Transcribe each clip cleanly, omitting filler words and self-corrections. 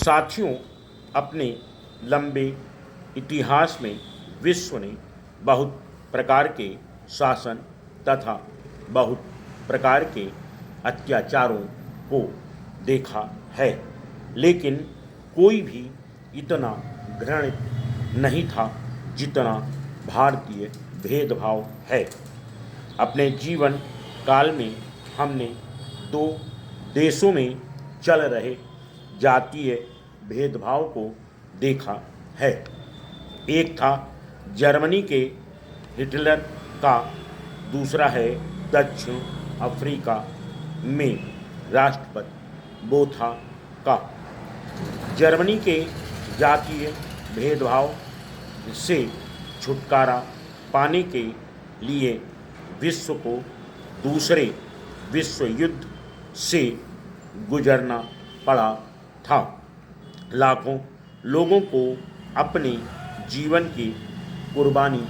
साथियों, अपने लंबे इतिहास में विश्व ने बहुत प्रकार के शासन तथा बहुत प्रकार के अत्याचारों को देखा है, लेकिन कोई भी इतना घृणित नहीं था जितना भारतीय भेदभाव है। अपने जीवन काल में हमने दो देशों में चल रहे जातीय भेदभाव को देखा है। एक था जर्मनी के हिटलर का, दूसरा है दक्षिण अफ्रीका में राष्ट्रपति बोथा का। जर्मनी के जातीय भेदभाव से छुटकारा पाने के लिए विश्व को दूसरे विश्व युद्ध से गुजरना पड़ा था। लाखों लोगों को अपने जीवन की कुर्बानी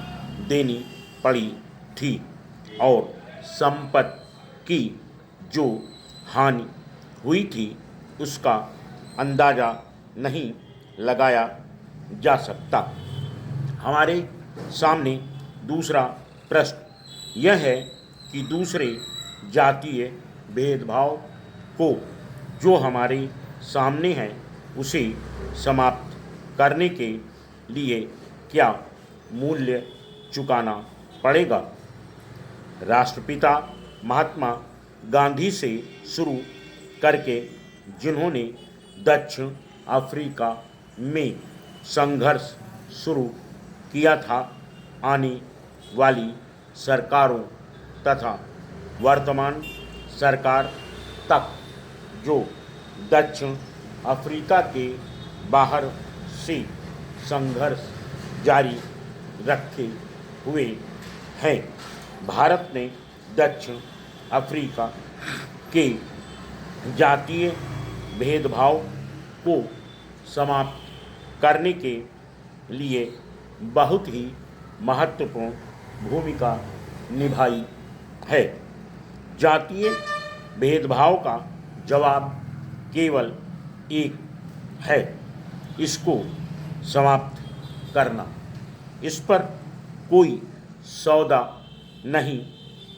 देनी पड़ी थी और संपत्ति की जो हानि हुई थी उसका अंदाज़ा नहीं लगाया जा सकता। हमारे सामने दूसरा प्रश्न यह है कि दूसरे जातीय भेदभाव को जो हमारे सामने है उसे समाप्त करने के लिए क्या मूल्य चुकाना पड़ेगा। राष्ट्रपिता महात्मा गांधी से शुरू करके जिन्होंने दक्षिण अफ्रीका में संघर्ष शुरू किया था, आने वाली सरकारों तथा वर्तमान सरकार तक जो दक्षिण अफ्रीका के बाहर से संघर्ष जारी रखे हुए हैं। भारत ने दक्षिण अफ्रीका के जातीय भेदभाव को समाप्त करने के लिए बहुत ही महत्वपूर्ण भूमिका निभाई है। जातीय भेदभाव का जवाब केवल एक है, इसको समाप्त करना। इस पर कोई सौदा नहीं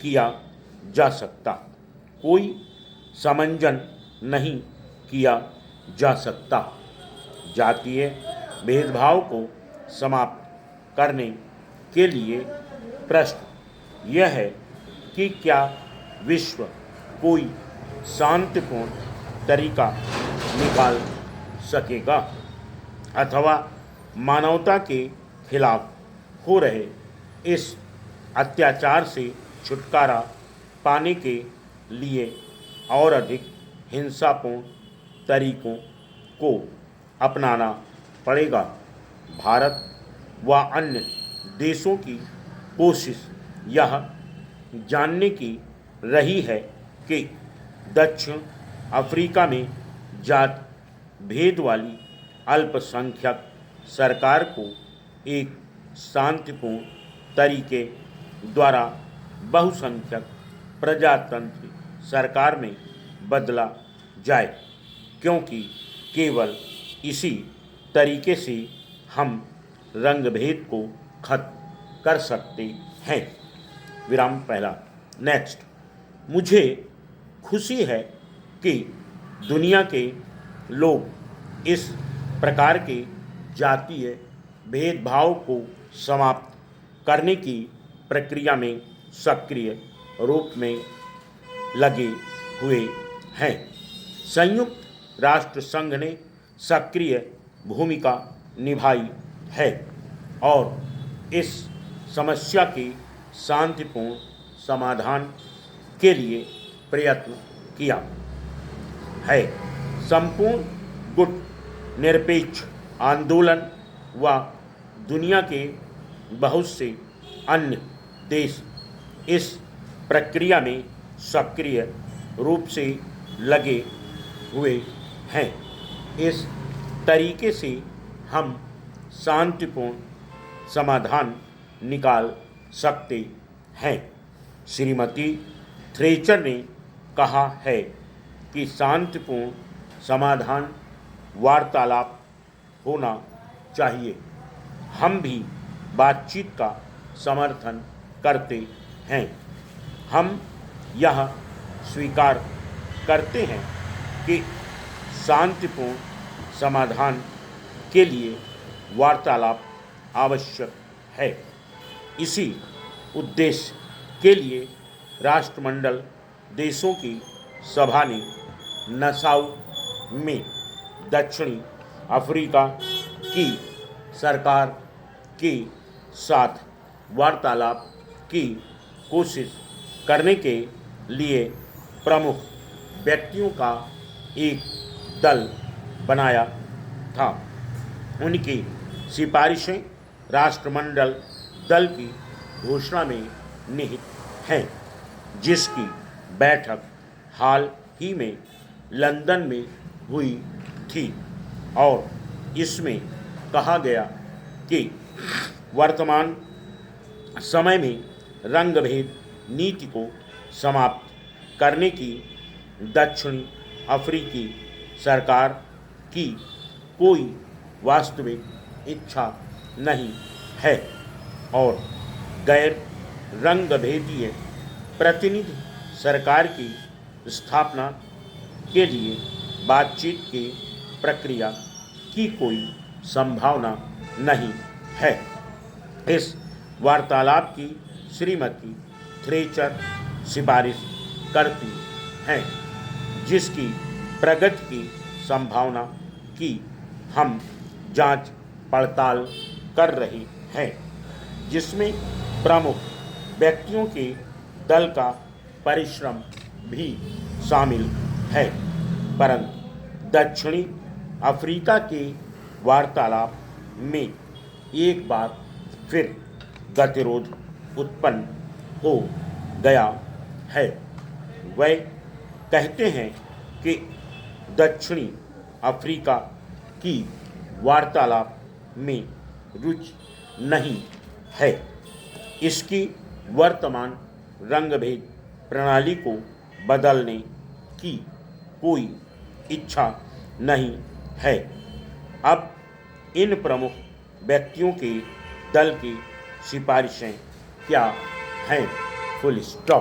किया जा सकता, कोई समंजन नहीं किया जा सकता। जातीय भेदभाव को समाप्त करने के लिए प्रश्न यह है कि क्या विश्व कोई शांतिपूर्ण तरीका निकाल सकेगा अथवा मानवता के खिलाफ हो रहे इस अत्याचार से छुटकारा पाने के लिए और अधिक हिंसापूर्ण तरीकों को अपनाना पड़ेगा। भारत व अन्य देशों की कोशिश यह जानने की रही है कि दक्षिण अफ्रीका में जात भेद वाली अल्पसंख्यक सरकार को एक शांतिपूर्ण तरीके द्वारा बहुसंख्यक प्रजातंत्र सरकार में बदला जाए, क्योंकि केवल इसी तरीके से हम रंगभेद को खत्म कर सकते हैं। विराम पहला। नेक्स्ट। मुझे खुशी है कि दुनिया के लोग इस प्रकार के जातीय भेदभाव को समाप्त करने की प्रक्रिया में सक्रिय रूप में लगे हुए हैं। संयुक्त राष्ट्र संघ ने सक्रिय भूमिका निभाई है और इस समस्या के शांतिपूर्ण समाधान के लिए प्रयत्न किया है। संपूर्ण गुट निरपेक्ष आंदोलन व दुनिया के बहुत से अन्य देश इस प्रक्रिया में सक्रिय रूप से लगे हुए हैं। इस तरीके से हम शांतिपूर्ण समाधान निकाल सकते हैं। श्रीमती थ्रेचर ने कहा है कि शांतिपूर्ण समाधान वार्तालाप होना चाहिए। हम भी बातचीत का समर्थन करते हैं। हम यह स्वीकार करते हैं कि शांतिपूर्ण समाधान के लिए वार्तालाप आवश्यक है। इसी उद्देश्य के लिए राष्ट्रमंडल देशों की सभा ने नसाउ में दक्षिणी अफ्रीका की सरकार के साथ वार्तालाप की कोशिश करने के लिए प्रमुख व्यक्तियों का एक दल बनाया था। उनकी सिफारिशें राष्ट्रमंडल दल की घोषणा में निहित हैं, जिसकी बैठक हाल ही में लंदन में हुई थी और इसमें कहा गया कि वर्तमान समय में रंगभेद नीति को समाप्त करने की दक्षिणी अफ्रीकी सरकार की कोई वास्तविक इच्छा नहीं है और गैर रंगभेदीय प्रतिनिधि सरकार की स्थापना के लिए बातचीत की प्रक्रिया की कोई संभावना नहीं है। इस वार्तालाप की श्रीमती थ्रेचर सिफारिश करती हैं, जिसकी प्रगति की संभावना की हम जांच पड़ताल कर रहे हैं, जिसमें प्रमुख व्यक्तियों के दल का परिश्रम भी शामिल है। परंतु दक्षिणी अफ्रीका के वार्तालाप में एक बार फिर गतिरोध उत्पन्न हो गया है। वे कहते हैं कि दक्षिणी अफ्रीका की वार्तालाप में रुचि नहीं है। इसकी वर्तमान रंगभेद प्रणाली को बदलने की कोई इच्छा नहीं है। अब इन प्रमुख व्यक्तियों के दल की सिफारिशें क्या हैं? Full stop.